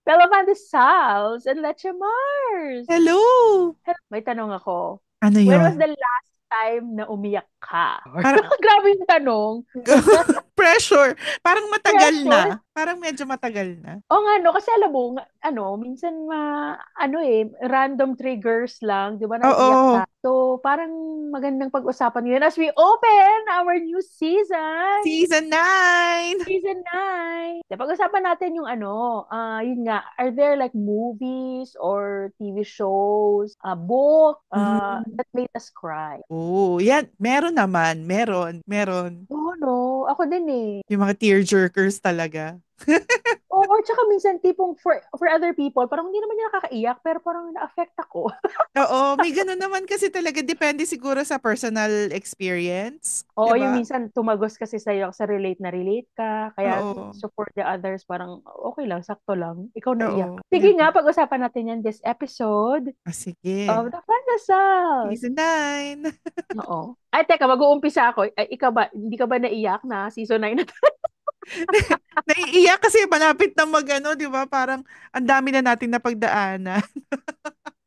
Televandesals and Leche Mars. Hello! May tanong ako. Ano When was yon? the last time na umiyak ka? Parang, Grabe yung tanong. pressure. Parang matagal Pressure. na. Parang medyo matagal na. O nga, no, kasi alam mo, minsan random triggers lang, di ba, naiiyak Oo. tayo. So, parang magandang pag-usapan ngayon as we open our new season. Season 9! Season 9. Pag-usapan natin yung yun nga, are there like movies or TV shows, a book, Mm. that made us cry? Oo, yan. Meron naman. Meron. Meron. Oo, no? Ako din eh. Yung mga tearjerkers talaga. Oo, tsaka minsan tipong for other people, parang hindi naman niya nakakaiyak, pero parang na-affect ako. Oo, may ganun naman kasi talaga. Depende siguro sa personal experience. Oo, yung 'Di ba? minsan tumagos kasi sa'yo sa relate na relate ka. Kaya Oo. so for the others, parang okay lang, sakto lang. Ikaw naiyak. Oo. Sige 'Di ba? nga, pag-usapan natin yan this episode Sige. of The Pandasal. Season 9. Oo. Ay, teka, mag-uumpisa ako. Ay, ikaw ba, hindi ka ba naiyak na season 9 na to? Naiiyak kasi malapit na mag-ano, 'di ba? Parang ang dami na nating napagdaanan.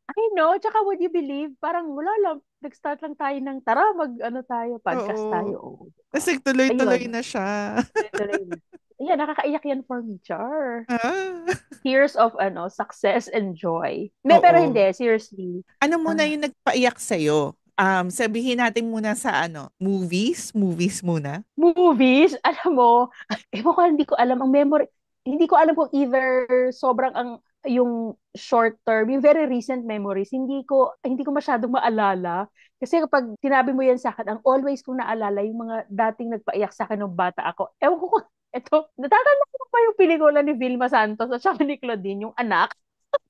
I know, tsaka would you believe, parang wala lang, nag-start lang tayo ng, tara, tayo, podcast Oo. tayo. Oh, Tapos diba? nagtuloy-tuloy Ayun, na siya. tuloy-tuloy na. Ayan, nakakaiyak yan for me, Char. Ah, Tears of, success and joy. Pero oo. hindi, seriously. Ano muna Ah, yung nagpaiyak sa'yo? Sabihin natin muna sa ano, movies? Movies muna? movies, alam mo, ewan ko, hindi ko alam, ang memory, hindi ko alam kung either sobrang yung short term, yung very recent memories, hindi ko masyadong maalala. Kasi kapag sinabi mo yan sa akin, ang always kong naalala, yung mga dating nagpaiyak sa akin nung bata ako. Ewan ko kung, natatanda ko pa yung pelikula ni Vilma Santos at saka ni Claudine, yung anak.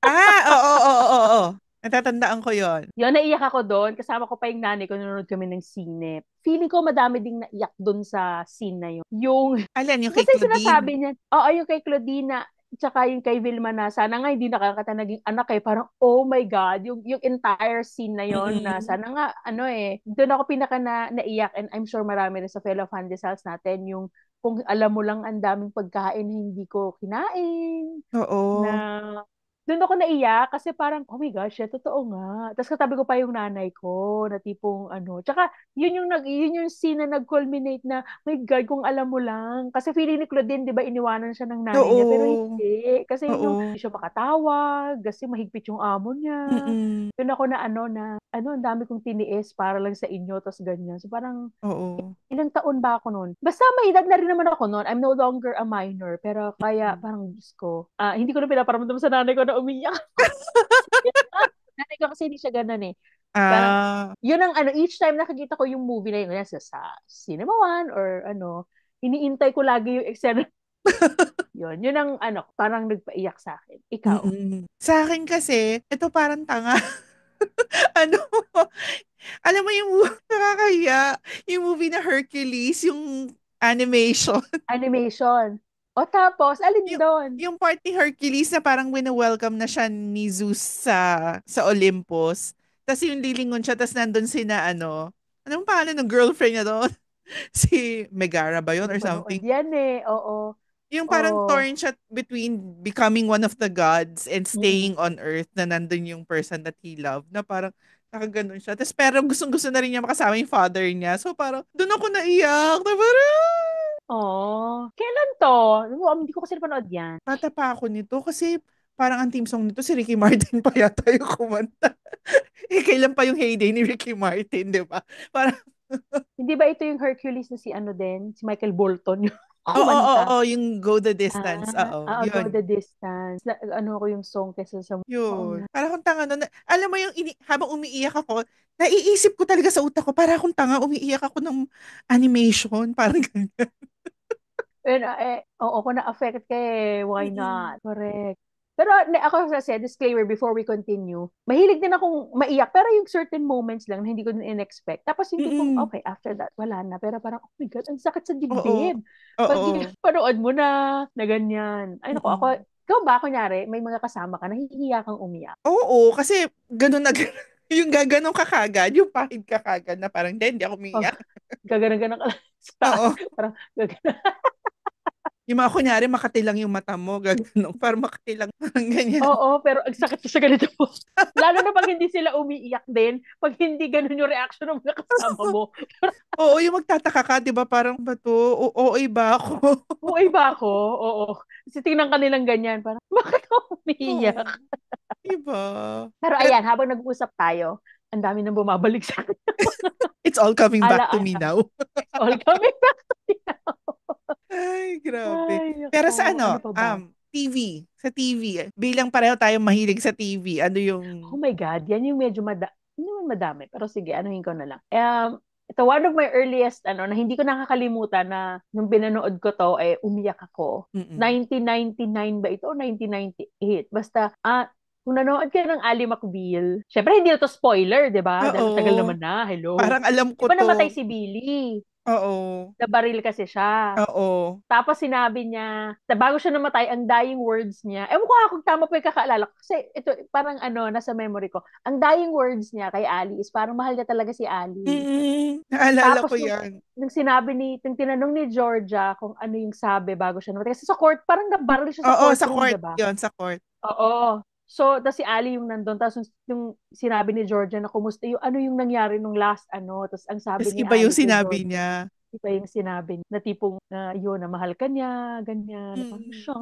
Oo, oo, oo, oo. Natatandaan ko yon. Yun, naiyak ako doon. Kasama ko pa yung nanay ko, nanonood kami ng sine. Feeling ko madami ding naiyak doon sa scene na yun. Alan, yung kay Kasi Claudine? sinasabi niya, oo, yung kay Claudina, tsaka yung kay Vilma na, sana nga hindi nakakata naging anak eh. Parang, oh my God, yung entire scene na yon na Mm-mm. sana nga, doon ako pinaka naiyak and I'm sure marami rin sa fellow Pandesals natin, yung kung alam mo lang ang daming pagkain na hindi ko kinain, na Oo. doon ako naiyak kasi parang, oh my gosh, totoo nga. Tapos katabi ko pa yung nanay ko na tipong Tsaka yun yung scene na nag-culminate na, my God, kung alam mo lang. Kasi feeling ni Claudine, di ba, iniwanan siya ng nanay niya, pero Oo. hindi. Kasi yun yung, Oo. hindi siya makatawag, kasi mahigpit yung amo niya. Mm-mm. Doon ako ang dami kong tiniis para lang sa inyo, tapos ganyan. So parang, Oo. ilang taon ba ako noon? Basta may edad na rin naman ako noon. I'm no longer a minor. Pero kaya Mm. parang Diyos ko, hindi ko na pinaparamdam sa nanay ko na umiyak. Nanay ko kasi hindi siya ganun eh. Parang, Ah, yun ang each time nakikita ko yung movie na yun, sa Cinema One or iniintay ko lagi yung eksena. Yun ang parang nagpaiyak sa akin. Ikaw. Sa akin kasi, ito parang tanga. Ano, alam mo yung nakakahiya, yung movie na Hercules, yung animation. Animation. O tapos, alin Yung, doon? yung part ni Hercules na parang wina-welcome na siya ni Zeus sa Olympus. Tapos yung lilingon siya, tapos nandun si na anong pangalan ng girlfriend niya doon? Si Megara ba Hindi yun ko or manood something? yan eh. Oo. Yung parang Oo. torn siya between becoming one of the gods and Mm. staying on earth na nandun yung person that he loved na parang nakaganon siya. Tapos pero gustong-gusto na rin niya makasama yung father niya. So parang doon ako naiyak. Na parang Oh, kailan to? Hindi ko kasi napanood yan. bata pa ako nito kasi parang ang theme song nito si Ricky Martin pa yata yung kumanta. Eh, kailan pa yung heyday ni Ricky Martin, di ba? Parang, Hindi ba ito yung Hercules na si din? Si Michael Bolton yung oo, oo, kumanta. oo, yung Go the Distance. Ah, Oo, Go yun. the Distance. Ko yung song kasi oo Yun. nga. Para akong tanga nun. Alam mo yung habang umiiyak ako, naiisip ko talaga sa utak ko, para akong tanga, umiiyak ako ng animation. Parang ganyan. Oo, kung na-affect ka why Mm-mm. not? Correct. Pero ako kasi, disclaimer before we continue, mahilig din akong maiyak, pero yung certain moments lang na hindi ko din in-expect. Tapos yung tipong, Mm-mm. okay, after that, wala na. Pero parang, oh my God, ang sakit sa Oo. dibdib. Pag Oo. panood mo na ganyan. Ay, naku, Mm-mm. ikaw ba, kunyari, may mga kasama ka, nahihiya kang umiyak. Oo, kasi ganun na yung gaganong ka kagad, yung pahid ka kagad na parang, hindi ako Oh, umiiyak." gagana-gana ka lang sa taas. Oo. Parang, gagana. Yung mga kunyari, makatilang yung mata mo, gagano, para makatilang, parang ganyan. Oo, pero ang sakit sa ganito po. Lalo na pag hindi sila umiiyak din, pag hindi ganun yung reaction ng mga kasama mo. Oo, yung magtataka ka, di ba, parang ba to? OA ba ako? Buhay ba ako? Oo. Kasi tingnan ka nilang ganyan, parang, bakit ako umiiyak? Oo, di ba? Pero Pero ayan, habang nag-uusap tayo, ang dami nang bumabalik sa akin. it's all coming back to me Ala-ala. now. It's all coming back to me now. Ay, grabe. Ay, Pero ako. sa Ano ano, pa ba? sa TV, bilang pareho tayong mahilig sa TV, ano yung, Oh my God, yan yung medyo hindi naman madami. Pero sige, anuhin ko na lang. Ito, one of my earliest, na hindi ko nakakalimutan na nung pinanood ko to, umiyak ako. mm 1999 ba ito o 1998? Basta, kung nanood ka ng Ali McBeal, syempre hindi na to spoiler, di ba? Dahil tagal Oo, naman na, hello. parang alam Di ko ba namatay to. si Billy? Oo, Nabaril kasi siya. oo. Tapos sinabi niya, bago siya namatay, ang dying words niya, ewan ko kung tama po yung kakaalala ko, kasi ito, parang nasa memory ko, ang dying words niya kay Ali is parang mahal niya talaga si Ali. Naalala Tapos ko yan. nung tinanong ni Georgia kung ano yung sabi bago siya namatay, kasi sa court, parang nabaril siya sa Oo, sa courtroom, court di ba? yon sa court. Oo. So, tapos si Ali yung nandun, tapos yung sinabi ni Georgia na kumusta yung ano yung nangyari nung last tapos ang sabi Tapos ni iba yung Ali kay sinabi Georgia, niya. iba yung sinabi niya, na tipong yun, na mahal ka niya, ganyan. Na parang, Mm. siya.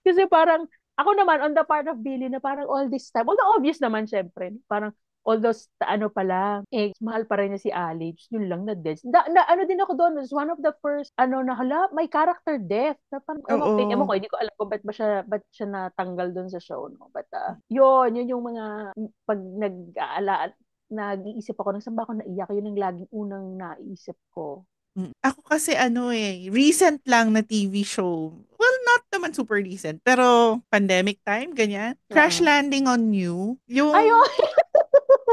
Kasi parang, ako naman, on the part of Billy, na parang all this time, although obvious naman, syempre, parang, all those, pala, mahal pa rin niya si Ali, just yun lang na death. Ano din ako doon, was one of the first, na hala, may character death. Na parang, ewan ko, Oo. hindi ko alam kung ba't siya natanggal doon sa show, no? But, yun yung mga, pag nag-iisip ako ng saan ba ako naiyak, yun ang laging unang naisip ko. Ako kasi ano recent lang na TV show. Well, not naman super recent, pero pandemic time, ganyan. Crash Oo. Landing on You. Ayun!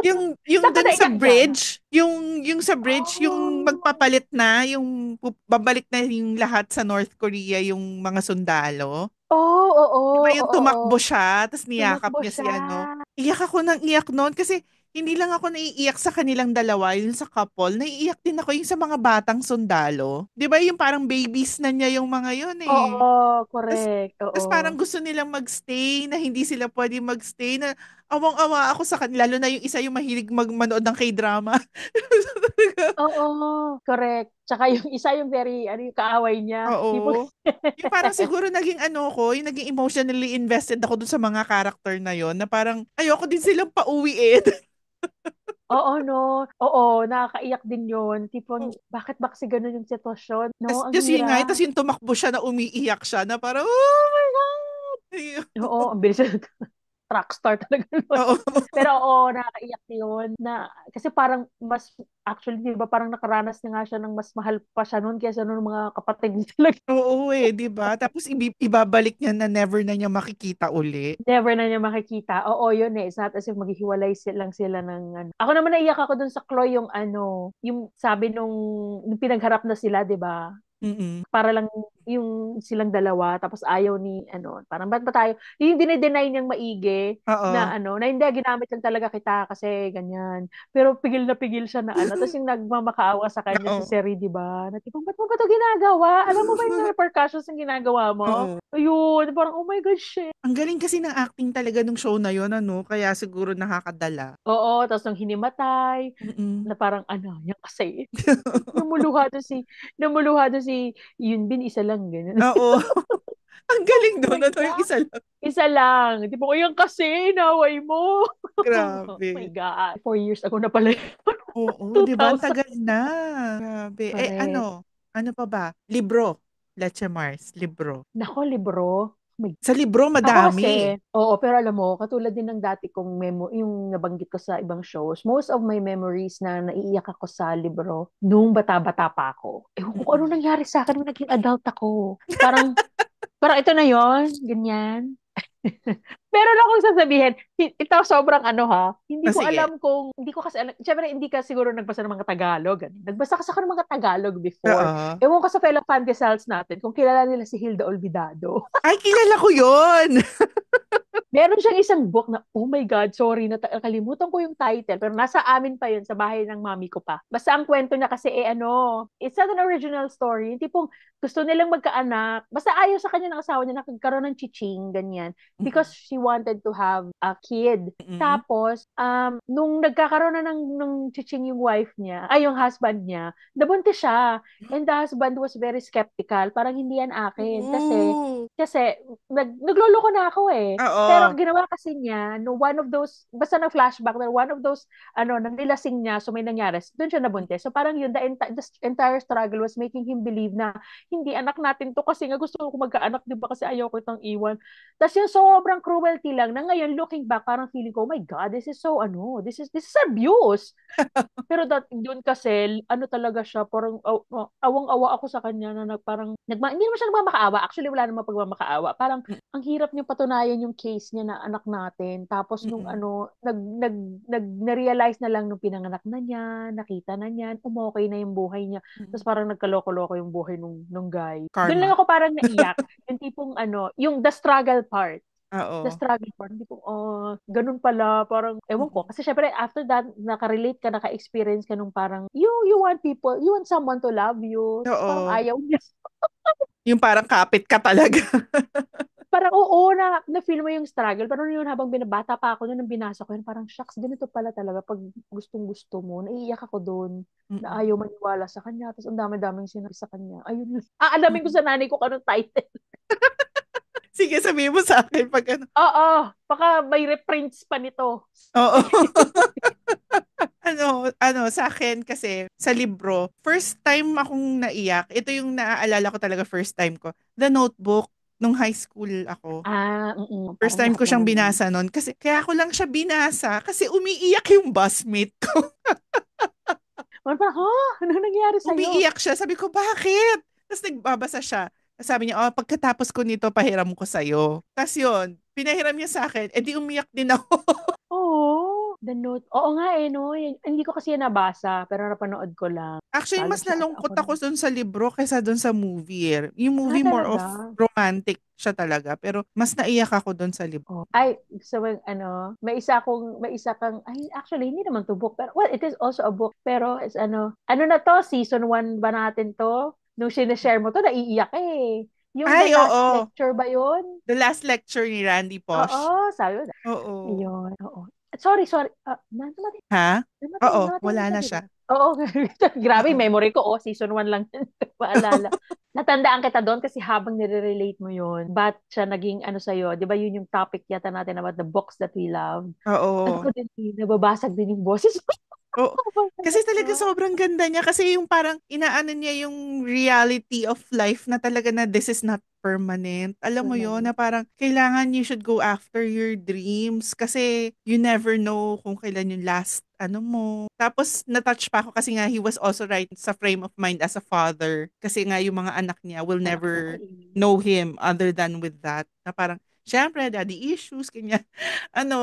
Yung Saan ka dun sa naiyak dyan? bridge, yung Oh! magpapalit na, yung babalik na yung lahat sa North Korea, yung mga sundalo. Oo, oo, Di ba oo, yung oo. tumakbo siya, tapos niyakap Tumakbo niya si siya. ano. Iyak ako ng iyak noon kasi hindi lang ako naiiyak sa kanilang dalawa, yung sa couple, naiiyak din ako yung sa mga batang sundalo. Di ba yung parang babies na niya yung mga yun eh. Oo, Tapos, correct. tapos parang Oo. gusto nilang magstay na hindi sila pwede magstay na awang-awa ako sa kanila. Lalo na yung isa yung mahilig manood ng K-drama. Oo, correct. Tsaka yung isa yung very, yung kaaway niya. Tipo, Oo. Yung parang siguro naging ano ko, yung naging emotionally invested ako dun sa mga character na yon na parang ayoko din silang pauwiin. oo, no. Oo, nakakaiyak din yun. Tipo, bakit ba kasi ganun yung sitwasyon? No, Tapos ang just yun nga, tapos hirap. yung tumakbo siya na umiiyak siya na parang, oh my God! Ayun. Oo, ang bilis rockstar talaga nun. Oo. Pero oo, nakakaiyak yun. Kasi parang actually, di ba, parang nakaranas na nga siya ng mas mahal pa siya noon kaysa noong mga kapatid niya talaga. Oo di ba? Tapos ibabalik niya na never na niya makikita uli. Never na niya makikita. Oo, yun eh. It's not as if maghihiwalay silang sila ng Ako naman naiyak ako dun sa Chloe yung yung sabi nung pinagharap na sila, di ba? Mm-mm. Para lang yung silang dalawa tapos ayaw ni parang ba't ba tayo yung dinedeny niyang maigi Oo. na hindi ginamit lang talaga kita kasi ganyan pero pigil na pigil siya na tapos yung nagmamakaawa sa kanya si Oo. Seri, di ba, na tipong ba't mo ba to ginagawa, alam mo ba yung repercussions ng ginagawa mo, Oo. ayun parang oh my god shit. Ang galing kasi ng acting talaga nung show na yon ano, kaya siguro nakakadala. Oo, tapos nung hinimatay Mm. na parang yan kasi namuluha doon si Yun Bin, isa lang ganun. Oo. Ang Oh galing doon, my ano yung God. isa lang. Isa lang. Di ba, o yan kasi, inaway mo. Oh my Grabe. God. 4 years ago na pala yun. Oo, 'di ba? Ang 2000. tagal na. Grabe. Correct. Ano pa ba? Libro. Leche Mars, libro. Nako, libro. Sa libro, Ako madami. kasi, oo, pero alam mo, katulad din ng dati kong yung nabanggit ko sa ibang shows, most of my memories na naiiyak ako sa libro, nung bata-bata pa ako. Ewan ko kung ano Mm-mm. nangyari sa akin nung naging adult ako. Parang ito na yon ganyan. Meron akong sasabihin, ito sobrang hindi Ah, ko sige. alam hindi ko kasi alam, syempre hindi ka siguro nagbasa ng mga Tagalog. Nagbasa kasi ako ng mga Tagalog before. Oo. Ewan ko sa fellow pandesals natin, kung kilala nila si Hilda Olvidado. Ay, kilala ko yon. Meron siyang isang book na, oh my God, sorry, nakalimutan ko yung title, pero nasa amin pa yun, sa bahay ng mami ko pa. Basta ang kwento niya kasi, it's not an original story. Yung tipong gusto nilang magkaanak. Basta ayaw sa kanya ng asawa niya na nagkaroon ng chiching, ganyan. Because Mm-mm. she wanted to have a kid. Mm-mm. Tapos, nung nagkakaroon na ng chiching yung wife niya, ay, yung husband niya, nabuntis siya. And the husband was very skeptical. Parang hindi yan akin. Oo. Kasi nagloloko na ako eh. Pero Oo. ginawa kasi niya, no, one of those, basta na flashback na one of those, nang nilasing niya, so may nangyari, doon siya nabuntis. So parang yun, the entire struggle was making him believe na, hindi, anak natin to kasi nga gusto ko magkaanak, di ba? Kasi ayaw ko itong iwan. Tapos yung sobrang cruelty lang, na ngayon, looking back, parang feeling ko, oh my God, this is so, this is abuse. Pero doon kasi, talaga siya, parang awang-awa ako sa kanya na parang, hindi naman siya nagmamakaawa. Actually, wala namang pagmamakaawa. Parang, ang hirap niya patunayan yung case niya na anak natin. Tapos nung Mm-mm. na-realize na lang nung pinanganak na niya, nakita na niya, umokay na yung buhay niya. Tapos Mm-mm. parang nagkaloko-loko yung buhay nung guy. Doon lang Karma. ako parang naiyak. Yung tipong yung the struggle part, the Oo. struggle part. Hindi ko, ganun pala, parang, ewan ko. Mm-mm. Kasi syempre, after that, naka-relate ka, naka-experience ka nung parang, you want people, you want someone to love you. Tapos parang Oo. ayaw niya. Yung parang kapit ka talaga. Parang oo, na-feel mo yung struggle. Pero yun, habang binabata pa ako, nung binasa ko yun, parang, shucks, ganito pala talaga pag gustong-gusto mo. Naiiyak ako doon na Mm-mm. ayaw maniwala sa kanya. Tapos ang dami-daming sinabi sa kanya. Ayun, aalamin ko Mm-mm. sa nanay ko anong title. Sige, sabihin mo sa akin pag ano. Oo, baka may reprints pa nito. Oo. Sa akin kasi, sa libro, first time akong naiyak, ito yung naaalala ko talaga first time ko. The Notebook, nung high school ako. First Parang time lahat ko siyang naman yan. binasa nun. Kasi, kaya ko lang siya binasa kasi umiiyak yung busmate ko. Parang, ano nangyari sa'yo? Umiiyak siya. Sabi ko, bakit? Tapos nagbabasa siya. Sabi niya, pagkatapos ko nito, pahiram ko sa'yo. Tapos yun, pinahiram niya sa akin, edi umiyak din ako. Oo, The Note. Oo nga no. Hindi ko kasi yan nabasa, pero napanood ko lang. Actually, Talo mas siya ata nalungkot ako ako nun. dun sa libro kaysa dun sa movie. Yung movie more of Talaga? romantic siya talaga. Pero mas naiyak ako dun sa libro. Oh. Ay, so may isa kang, ay, actually, hindi naman to book, pero, well, it is also a book, pero is ano na to, season 1 ba natin to? Nung sinishare mo to, naiiyak eh. Yung The Ay, Last oo. Lecture ba yun? The last lecture ni Randy Posh. Oo, sabi mo. Oo. Ayun, oo. Sorry, sorry. Namatay, Ha? namatay, Oo, namatay na wala siya, na di ba? siya. Oo, grabe, Oo. memory ko. Season 1 lang yun. Maalala. Natandaan kita doon kasi habang nire-relate mo yun, ba't siya naging sa'yo? Di ba yun yung topic yata natin about the books that we love? Oo. Ako din, nababasag din yung boses ko. Oo. Oh my Kasi talaga God. sobrang ganda niya. Kasi yung parang inaano niya yung reality of life na talaga na this is not permanent. Alam mo yon na Permanent. parang kailangan you should go after your dreams kasi you never know kung kailan yung last mo. Tapos natouch pa ako kasi nga he was also right sa frame of mind as a father. Kasi nga yung mga anak niya will Anak niya never kainin. know him other than with that. Na parang, syempre, daddy issues, kanya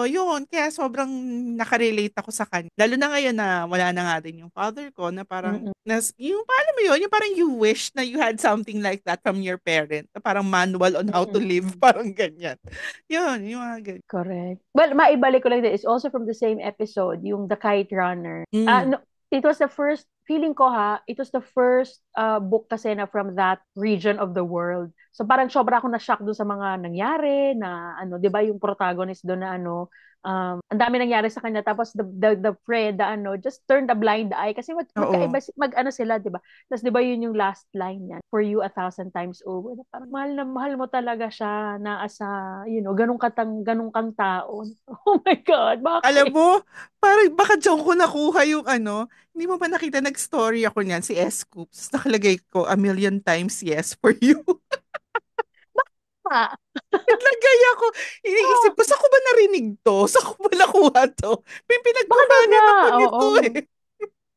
yun, kaya sobrang nakarelate ako sa kanya. Lalo na ngayon na wala na nga din yung father ko na parang, Mm-mm. yung paano mo yun, yung parang you wish na you had something like that from your parent, na parang manual on how to live, Mm-mm. parang ganyan. Yun, yung mga ganyan. Correct. Well, maibalik ko lang din, it's also from the same episode, yung The Kite Runner. Mm, No, it was the first, feeling ko it was the first book kasi na from that region of the world. So parang sobra ako na-shock doon sa mga nangyari na 'di ba yung protagonist doon na ang dami nangyari sa kanya tapos the friend just turned a blind eye kasi oo. magkaiba sila 'di ba? Tapos 'di ba yun yung last line niya, for you 1,000 times over. Parang mahal na mahal mo talaga siya na asa, ganun kang tao. Oh my God, Alam bakit? mo, parang baka diyan ko nakuha yung hindi mo ba nakita nag-story ako niyan, si S. Coops, nakalagay ko, a million times yes for you. Ah, Naglagay ako. Iniisip oh, ko, saan ko ba narinig to? Saan ko ba nakuha to? May baka doon pinagkuhanan nga. ako Oo. nito eh.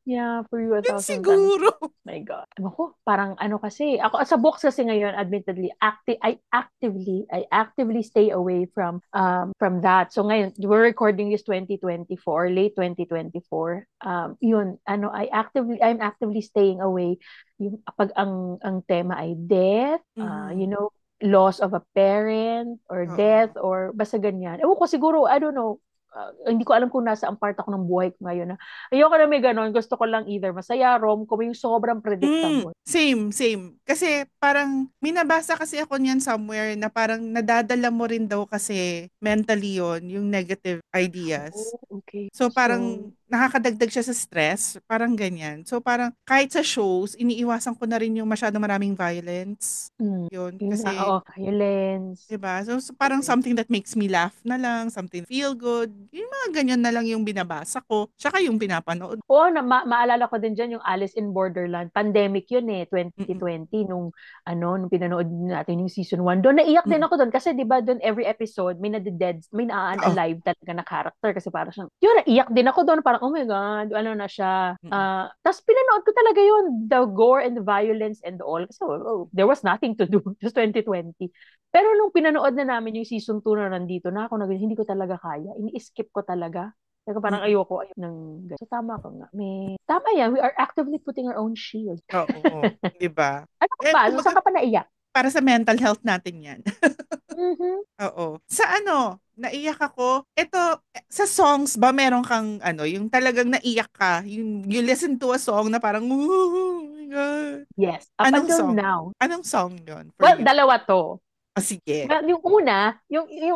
Yeah, for you a Yun thousand times. siguro. My God. Ako, parang kasi, ako sa books kasi ngayon, admittedly, I actively stay away from that. So ngayon, we're recording this 2024, late 2024. Yun, I'm actively staying away yung pag ang tema ay death, Mhm. loss of a parent or death Oo. or basta ganyan. Ewan ko siguro, I don't know, hindi ko alam kung nasa ang part ako ng buhay ko ngayon na ayoko na may ganon. Gusto ko lang either masaya, rom-com, yung sobrang predictable. Same. Kasi parang minabasa kasi ako niyan somewhere na parang nadadala mo rin daw kasi mentally yon yung negative ideas. Oh, okay. So So, parang nakakadagdag siya sa stress, parang ganyan. So parang kahit sa shows, iniiwasan ko na rin yung masyado maraming violence. mm, Yun, yun nga, kasi oo, violence. 'di ba? So, parang something that makes me laugh na lang, something feel good. Yung mga ganyan na lang yung binabasa ko, tsaka yung pinapanood. Oo, maalala ko din dyan yung Alice in Borderland. Pandemic yun eh, Mm-mm. 2020, nung pinanood natin yung season 1. Doon, naiyak din Mm-mm. ako doon. Kasi di ba doon, every episode, may nade-dead, may Oo. na-unalive talaga na character. Kasi parang siyang, yun, naiyak din ako doon. Parang, oh my God, ano na siya. Mm-mm. Tapos pinanood ko talaga yun, the gore and the violence and all. Kasi there was nothing to do, just 2020. Pero nung pinanood na namin yung season 2 na nandito na ako, hindi ko talaga kaya. Ini-skip ko talaga. Kaya parang Mm-mm. ayoko ng ganun. So tama ka nga. Tama yan. We are actively putting our own shield. Oo. 'Di ba? Ano ka And ba? So, kumbaga, saan ka pa naiyak? para sa mental health natin 'yan. Mhm. Oo. Sa ano, naiyak ako. Ito, sa songs ba meron kang ano, yung talagang naiyak ka, yung you listen to a song na parang, oh my God. Yes. Up Anong until song? now. Anong song yon for Well, you? dalawa to. Ah, sige. Well, yung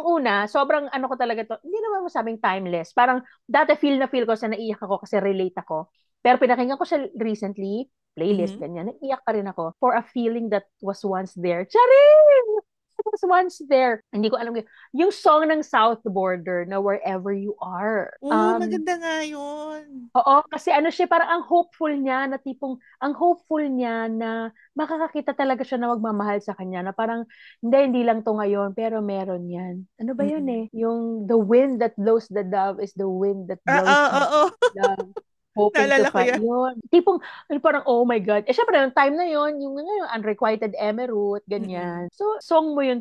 una, sobrang ano ko talaga to, hindi naman masabing timeless. Parang dati feel na feel ko sa naiyak ako kasi relate ako. Pero pinakinggan ko siya recently, playlist, Mhm. ganyan, naiyak pa rin ako for a feeling that was once there. Charing! It was once there. Hindi ko alam yung song ng South Border na Wherever You Are. Uy, maganda nga yun. Oo, kasi ano siya, parang ang hopeful niya na tipong, ang hopeful niya na makakakita talaga siya na magmamahal sa kanya, na parang, hindi lang to ngayon, pero meron yan. Ano ba yun Mm. eh? Yung the wind that blows the dove is the wind that blows Oo, oo. love. Hoping to Naalala ko find, yan. yun. Tipong, parang, oh my God. Eh, syempre, nung time na yun, yung unrequited emerald, Mm-mm. ganyan. So, song ko yun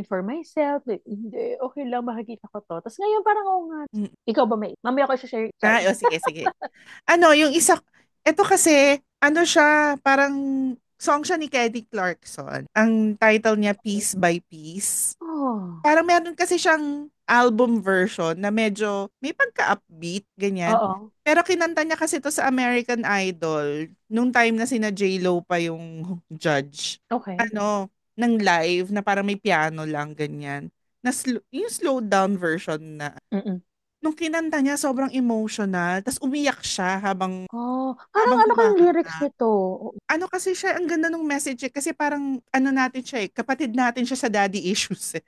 for myself. Like, hindi, okay lang, makikita ko to. Tapos ngayon, parang, oh nga. Mm. Ikaw ba may, mamaya ko share, sorry. Ay, oh, sige. Ano, yung isa, ito kasi, ano siya, parang song siya ni Kelly Clarkson. Ang title niya, Piece by Piece. Oh, Parang meron kasi siyang album version na medyo may pagka-upbeat, ganyan. oo. Pero kinanta niya kasi to sa American Idol nung time na sina J-Lo pa yung judge. Okay. Ano, ng live na parang may piano lang, ganyan. Na yung slowed down version na Mm-mm. nung kinanta niya sobrang emotional, tapos umiyak siya habang Oh, parang habang ano kayang lyrics kumakanta. nito? Ano kasi siya, ang ganda ng message eh, kasi parang ano natin siya eh, kapatid natin siya sa daddy issues eh.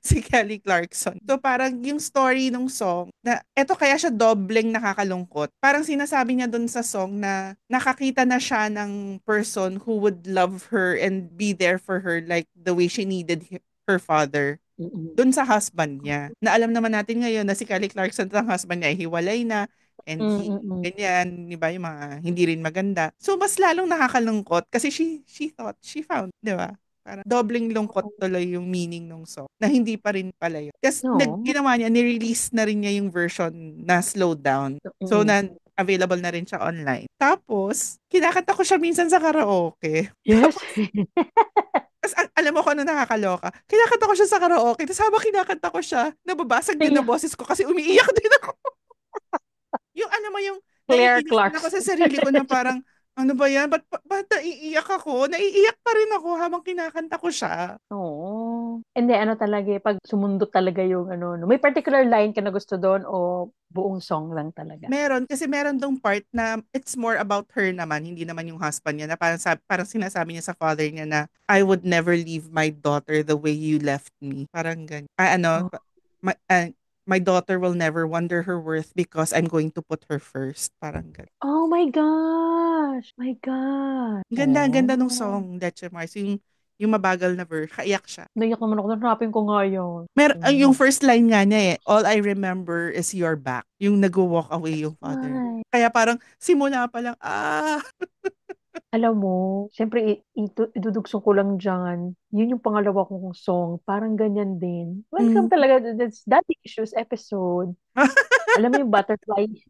Si Kelly Clarkson. So parang yung story ng song na eto kaya siya dobleng nakakalungkot. Parang sinasabi niya dun sa song na nakakita na siya ng person who would love her and be there for her like the way she needed her father Mm-mm. dun sa husband niya. Na alam naman natin ngayon na si Kelly Clarkson at ang husband niya ay hiwalay na and Mm-mm. ganyan, di ba, yung mga hindi rin maganda. So, mas lalong nakakalungkot kasi she thought, she found, di ba? Parang dobling lungkot tuloy yung meaning ng song na hindi pa rin pala yun. Kasi No. ginawa niya, ni-release na rin niya yung version na slowed down. So, Mm-mm. available na rin siya online. Tapos, kinakanta ko siya minsan sa karaoke. Yes. Tapos alam mo kung ano nakakaloka? Kinakanta ko siya sa karaoke. Tapos habang kinakanta ko siya, nababasag din ang Naiyak. boses ko kasi umiiyak din ako. Yung ano mo, yung Claire naiinis din ako Clarkson. sa sarili ko na parang, ano ba yan? Ba't naiiyak ako? Naiiyak pa rin ako habang kinakanta ko siya. Oo. Hindi, ano talaga eh, pag sumundot talaga yung ano, no. May particular line ka na gusto doon o buong song lang talaga? Meron, kasi meron dong part na it's more about her naman, hindi naman yung husband niya, na parang, parang sinasabi niya sa father niya na, I would never leave my daughter the way you left me. Parang ganyan. Ano, Oh, my, my daughter will never wonder her worth because I'm going to put her first. Parang ganyan. oh my gosh. My God. Ang ganda nung Oh. song, Leche Mars. Yung mabagal na verse, kaiyak siya. Naiyak naman ako. Hanapin ko nga yun. Yung Mm. first line nga niya eh, all I remember is your back. Yung nag-walk away yung father. Ay. Kaya parang simula pa lang, Alam mo, siyempre, idudugso ko lang dyan. Yun yung pangalawa kong song. Parang ganyan din. Welcome mm. talaga to this Daddy Issues episode. Alam mo yung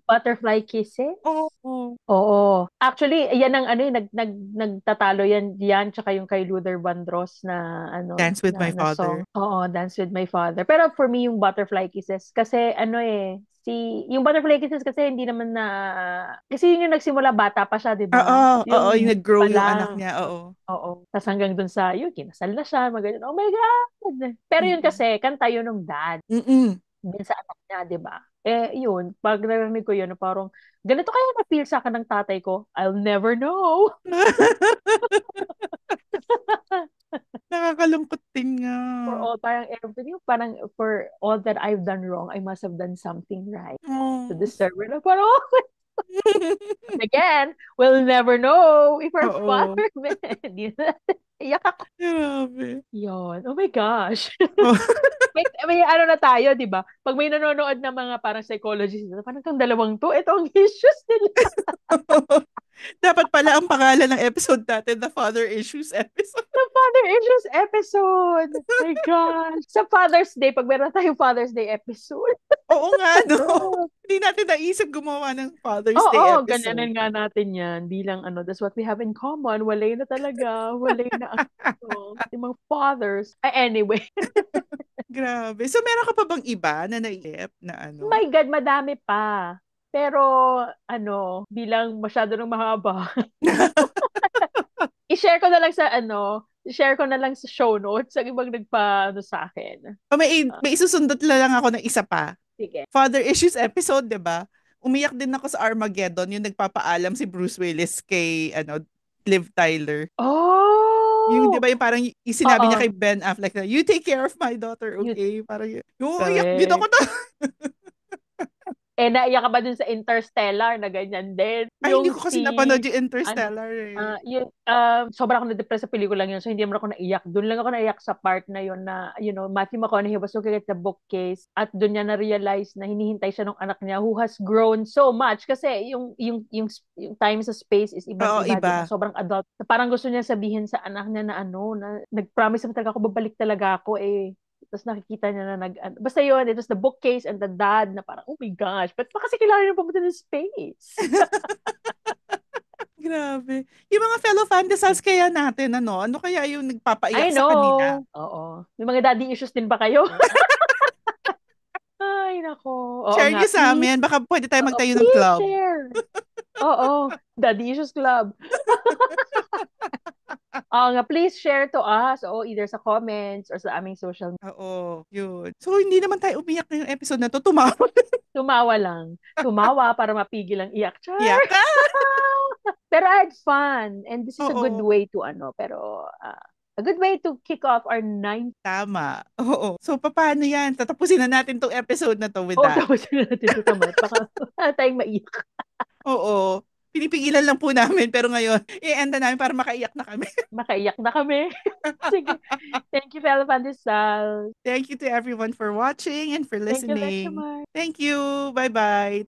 butterfly kisses? Oo. Oo. Actually, yan ang ano eh, nagtatalo yan tsaka yung kay Luther Vandross na ano Dance with my na song. father. Oo, Dance with My Father. Pero for me yung Butterfly Kisses kasi ano eh yung Butterfly Kisses kasi hindi naman na kasi yun yung nagsimula bata pa siya, 'di Oo, ba? oo, Yung yung movie nag-grow pa yung anak lang. niya, oo. Oo. Tapos hanggang dun sa yun, kinasal na siya, mga ganun. Oh my God! Pero yun Mm. kasi, kanta yun ng dad Mm. din sa anak niya, 'di ba? Eh, yun, pag narinig ko yun, parang, ganito kaya na-feel sa akin ng tatay ko? I'll never know. Nakakalungkot din nga. For all, parang everything, parang for all that I've done wrong, I must have done something right to Oh. deserve it. Parang, oh, again, we'll never know if our Oo. father, hindi na, iyak ako. Grabe. Yun. Oh my gosh. Oh. May ano na tayo, di ba? Pag may nanonood na mga parang psychologist, parang kang dalawang to, ito ang issues nila. Dapat pala ang pangalan ng episode natin, The Father Issues episode. The Father Issues episode. My gosh. Sa Father's Day, pag meron tayong Father's Day episode. Oo nga, no? Hindi natin naisip gumawa ng Father's Day Oo, episode. ganyanin nga natin yan. Bilang ano, that's what we have in common. Walay na talaga. Walay na ang yung mga fathers. Anyway. Grabe. So, meron ka pa bang iba na naisip na ano? My God, madami pa. Pero, ano, bilang masyado nang mahaba, i-share ko na lang sa ano, i-share ko na lang sa show notes sa ibang ano sa akin. O may, Ah, may isusundot lang ako ng isa pa. sige. Father Issues episode, 'di ba? Umiyak din ako sa Armageddon, yung nagpapaalam si Bruce Willis kay Liv Tyler. Yung 'di Oh! ba yung parang yung sinabi niya Oo. kay Ben Affleck na, "You take care of my daughter, You, okay?" Parang yung iyak din ako correct. na. Eh, naiyak ka ba dun sa Interstellar na ganyan din? Ay, hindi Yung ko kasi napanood yung ano, Interstellar eh. sobrang ako na-depress sa pelikulang yun, so hindi naman ako naiyak. Doon lang ako naiyak sa part na yun na, Matthew McConaughey was looking at the bookcase at doon niya na-realize na hinihintay siya ng anak niya who has grown so much kasi yung time sa space is Oo, ibang-iba, di ba? iba. Sobrang adult. Parang gusto niya sabihin sa anak niya na na nag-promise naman talaga ako, babalik talaga ako eh. Tapos nakikita niya na basta yun, it was the bookcase and the dad na parang, oh my gosh, ba't pa kasi kailangan niya pumunta ng space? Grabe. Yung mga fellow fantasizers kaya natin, ano kaya yung nagpapaiyak I sa kanila? know. Oo. May mga daddy issues din ba kayo? Ay, nako. Oo Share nga, nyo sa please. amin. Baka pwede tayo Oo, magtayo ng please club. share. Oo. Daddy Issues Club. Oo nga, please share to us. Oo, either sa comments or sa aming social media. Oo, yun. So, hindi naman tayo umiyak ngayong episode na to. Tumawa. Tumawa lang. Tumawa para mapigil ang iyak. Char! Iyak ka. Pero I had fun. And this is a good Oo, way to a good way to kick off our ninth. tama. Oo. So, paano yan? Tatapusin na natin tong episode na to with Oh, that. tapos na natin ito tama. Baka tayong maiyak. Oo. Pinipigilan lang po namin. Pero ngayon, i-end na namin para makaiyak na kami. Makaiyak na kami. Sige. Thank you, fellow Pandesal. Thank you to everyone for watching and for Thank you, listening. Lexamar. Thank you. Bye-bye.